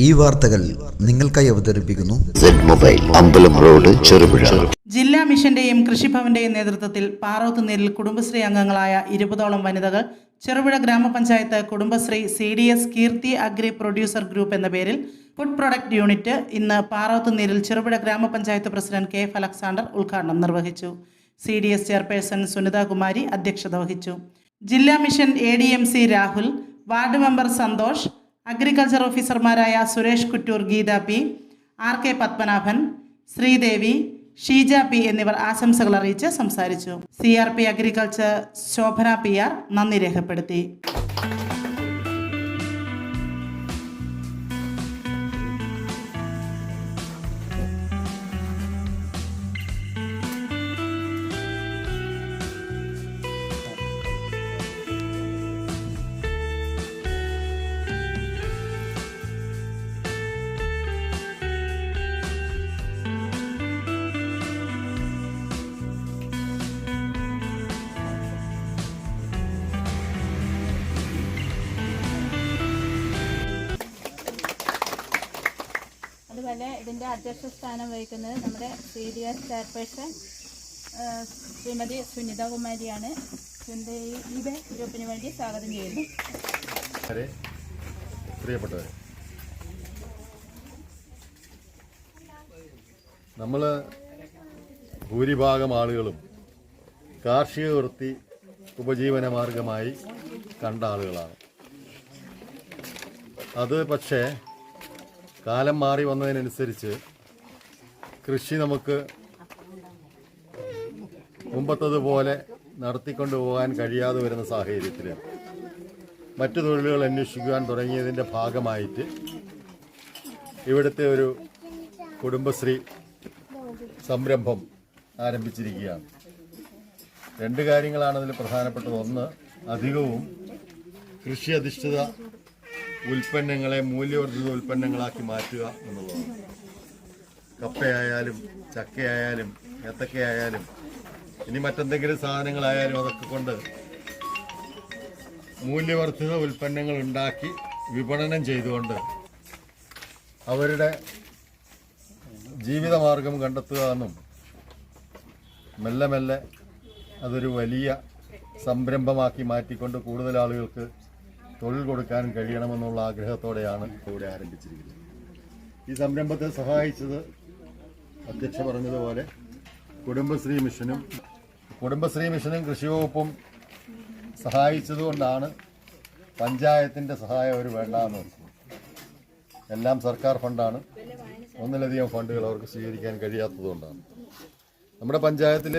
ഈ വാർത്തകൾ നിങ്ങൾക്കായി അവതരിപ്പിക്കുന്നു സെഡ് മൊബൈൽ, അമ്പലം റോഡ്, ചെറുപുഴ. ജില്ലാ മിഷന്റെയും കൃഷിഭവന്റെയും നേതൃത്വത്തിൽ പാറോത്തുനീരിൽ കുടുംബശ്രീ അംഗങ്ങളായ 20ഓളം വനിതകൾ ചെറുപുഴ ഗ്രാമപഞ്ചായത്ത് കുടുംബശ്രീ CDS കീർത്തി അഗ്രി പ്രൊഡ്യൂസർ ഗ്രൂപ്പ് എന്ന പേരിൽ ഫുഡ് പ്രൊഡക്റ്റ് യൂണിറ്റ് ഇന്ന് പാറോത്തുനീരിൽ ചെറുപുഴ ഗ്രാമപഞ്ചായത്ത് പ്രസിഡന്റ് KF അലക്സാണ്ടർ ഉദ്ഘാടനം നിർവഹിച്ചു. CDS ചെയർപേഴ്സൺ സുനിത കുമാരി അധ്യക്ഷത വഹിച്ചു. ജില്ലാ mission ADMC Rahul, ward member Santhosh, agriculture ഓഫീസർമാരായ Suresh Kuttoor, Geetha P, RK Padmanabhan, Sridevi, Sheeja P എന്നിവർ ആശംസകൾ അറിയിച്ച് സംസാരിച്ചു. CRP അഗ്രികൾച്ചർ ശോഭന PR നന്ദി രേഖപ്പെടുത്തി. അതുപോലെ ഇതിൻ്റെ അധ്യക്ഷ സ്ഥാനം വഹിക്കുന്നത് നമ്മുടെ CDS ചെയർപേഴ്സൺ ശ്രീമതി സുനിത കുമാരിയാണ്. ഈ ഗ്രൂപ്പിന് വേണ്ടി സ്വാഗതം ചെയ്യുന്നു. പ്രിയപ്പെട്ടവരെ, നമ്മൾ ഭൂരിഭാഗം ആളുകളും കാർഷിക വൃത്തി ഉപജീവന മാർഗമായി കണ്ട ആളുകളാണ്. അത് പക്ഷേ കാലം മാറി വന്നതിനനുസരിച്ച് കൃഷി നമുക്ക് മുമ്പത്തതുപോലെ നടത്തിക്കൊണ്ടു പോകാൻ കഴിയാതെ വരുന്ന സാഹചര്യത്തിൽ മറ്റു തൊഴിലുകൾ അന്വേഷിക്കുവാൻ തുടങ്ങിയതിൻ്റെ ഭാഗമായിട്ട് ഇവിടുത്തെ ഒരു കുടുംബശ്രീ സംരംഭം ആരംഭിച്ചിരിക്കുകയാണ്. രണ്ട് കാര്യങ്ങളാണ് അതിൽ പ്രധാനപ്പെട്ടത്. ഒന്ന്, അധികവും കൃഷി അധിഷ്ഠിത ഉൽപ്പന്നങ്ങളെ മൂല്യവർദ്ധിത ഉൽപ്പന്നങ്ങളാക്കി മാറ്റുക എന്നുള്ളതാണ്. കപ്പയായാലും ചക്കയായാലും ഏത്തക്കയായാലും ഇനി മറ്റെന്തെങ്കിലും സാധനങ്ങളായാലും അതൊക്കെ കൊണ്ട് മൂല്യവർദ്ധിത ഉൽപ്പന്നങ്ങൾ ഉണ്ടാക്കി വിപണനം ചെയ്തുകൊണ്ട് അവരുടെ ജീവിതമാർഗം കണ്ടെത്തുക എന്നും മെല്ലെ മെല്ലെ അതൊരു വലിയ സംരംഭമാക്കി മാറ്റിക്കൊണ്ട് കൂടുതൽ ആളുകൾക്ക് തൊഴിൽ കൊടുക്കാൻ കഴിയണമെന്നുള്ള ആഗ്രഹത്തോടെയാണ് ഇവിടെ ആരംഭിച്ചിരിക്കുന്നത്. ഈ സംരംഭത്തെ സഹായിച്ചത് അധ്യക്ഷ പറഞ്ഞതുപോലെ കുടുംബശ്രീ മിഷനും കൃഷി വകുപ്പും സഹായിച്ചതുകൊണ്ടാണ് പഞ്ചായത്തിൻ്റെ സഹായം അവർ വേണ്ടാന്ന് വെച്ചത്. എല്ലാം സർക്കാർ ഫണ്ടാണ്. ഒന്നിലധികം ഫണ്ടുകൾ അവർക്ക് സ്വീകരിക്കാൻ കഴിയാത്തതുകൊണ്ടാണ്. നമ്മുടെ പഞ്ചായത്തിൽ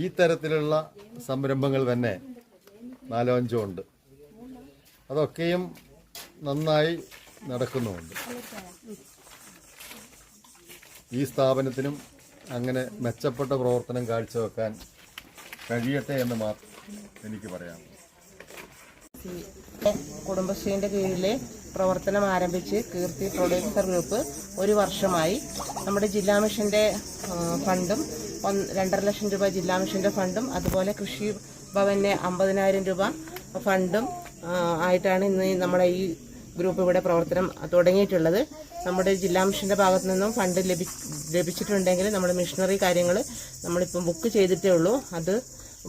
ഈ തരത്തിലുള്ള സംരംഭങ്ങൾ തന്നെ 4-5 ഉണ്ട്. അതൊക്കെയും നന്നായി നടക്കുന്നുമുണ്ട്. ഈ സ്ഥാപനത്തിനും അങ്ങനെ മെച്ചപ്പെട്ട പ്രവർത്തനം കാഴ്ചവെക്കാൻ കഴിയട്ടെ എന്ന് മാത്രം എനിക്ക് പറയാം. കുടുംബശ്രീൻ്റെ കീഴിലെ പ്രവർത്തനം ആരംഭിച്ച് കീർത്തി പ്രൊഡ്യൂസർ ഗ്രൂപ്പ് 1 വർഷമായി. നമ്മുടെ ജില്ലാ മിഷൻ്റെ ഫണ്ടും 2.5 ലക്ഷം രൂപ ജില്ലാ മിഷൻ്റെ ഫണ്ടും അതുപോലെ കൃഷി ഭവന് 50,000 രൂപ ഫണ്ടും ആയിട്ടാണ് ഇന്ന് നമ്മുടെ ഈ ഗ്രൂപ്പ് ഇവിടെ പ്രവർത്തനം തുടങ്ങിയിട്ടുള്ളത്. നമ്മുടെ ജില്ലാ മിഷൻ്റെ ഭാഗത്തു നിന്നും ഫണ്ട് ലഭിച്ചിട്ടുണ്ടെങ്കിൽ നമ്മുടെ മിഷനറി കാര്യങ്ങൾ നമ്മളിപ്പം ബുക്ക് ചെയ്തിട്ടേ ഉള്ളൂ. അത്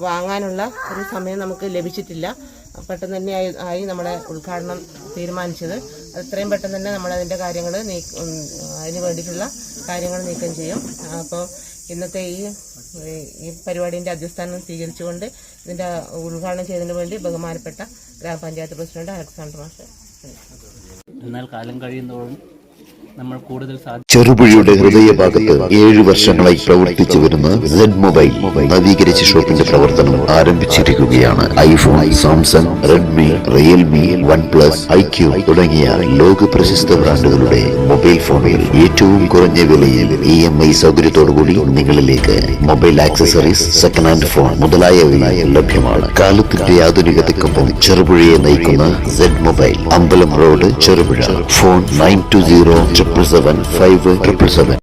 വാങ്ങാനുള്ള ഒരു സമയം നമുക്ക് ലഭിച്ചിട്ടില്ല. പെട്ടെന്ന് തന്നെ ആയി നമ്മളെ ഉദ്ഘാടനം തീരുമാനിച്ചത്. എത്രയും പെട്ടെന്ന് തന്നെ നമ്മളതിൻ്റെ കാര്യങ്ങൾ അതിന് വേണ്ടിയിട്ടുള്ള കാര്യങ്ങൾ നീക്കം ചെയ്യും. അപ്പോൾ ഇന്നത്തെ ഈ പരിപാടിൻ്റെ അധ്യസ്ഥാനം സ്വീകരിച്ചുകൊണ്ട് ഇതിൻ്റെ ഉദ്ഘാടനം ചെയ്തതിന് വേണ്ടി ബഹുമാനപ്പെട്ട ഗ്രാമപഞ്ചായത്ത് പ്രസിഡന്റ് അലക്സാണ്ടർ മാസ്റ്റർ. എന്നാൽ കാലം കഴിയുന്നതോറും നമ്മൾ കൂടുതൽ ചെറുപുഴയുടെ ഹൃദയഭാഗത്ത് 7 വർഷങ്ങളായി പ്രവർത്തിച്ചു വരുന്ന സെഡ് മൊബൈൽ നവീകരിച്ച ഷോപ്പിന്റെ പ്രവർത്തനം ആരംഭിച്ചിരിക്കുകയാണ്. IPhone, Samsung, Redmi, Realme, OnePlus, IQ തുടങ്ങിയ ലോക പ്രശസ്ത ബ്രാൻഡുകളുടെ മൊബൈൽ ഫോണുകൾ ഏറ്റവും കുറഞ്ഞ വിലയിൽ EMI സൗകര്യത്തോടുകൂടി നിങ്ങളിലേക്ക്. Mobile accessories, second hand phone മുതലായവ ലഭ്യമാണ്. കാലത്തിന്റെ ആധുനികതയ്ക്കൊപ്പം ചെറുപുഴയെ നയിക്കുന്ന സെഡ് മൊബൈൽ, അമ്പലം റോഡ്, ചെറുപുഴ. ഫോൺ 920 777 577.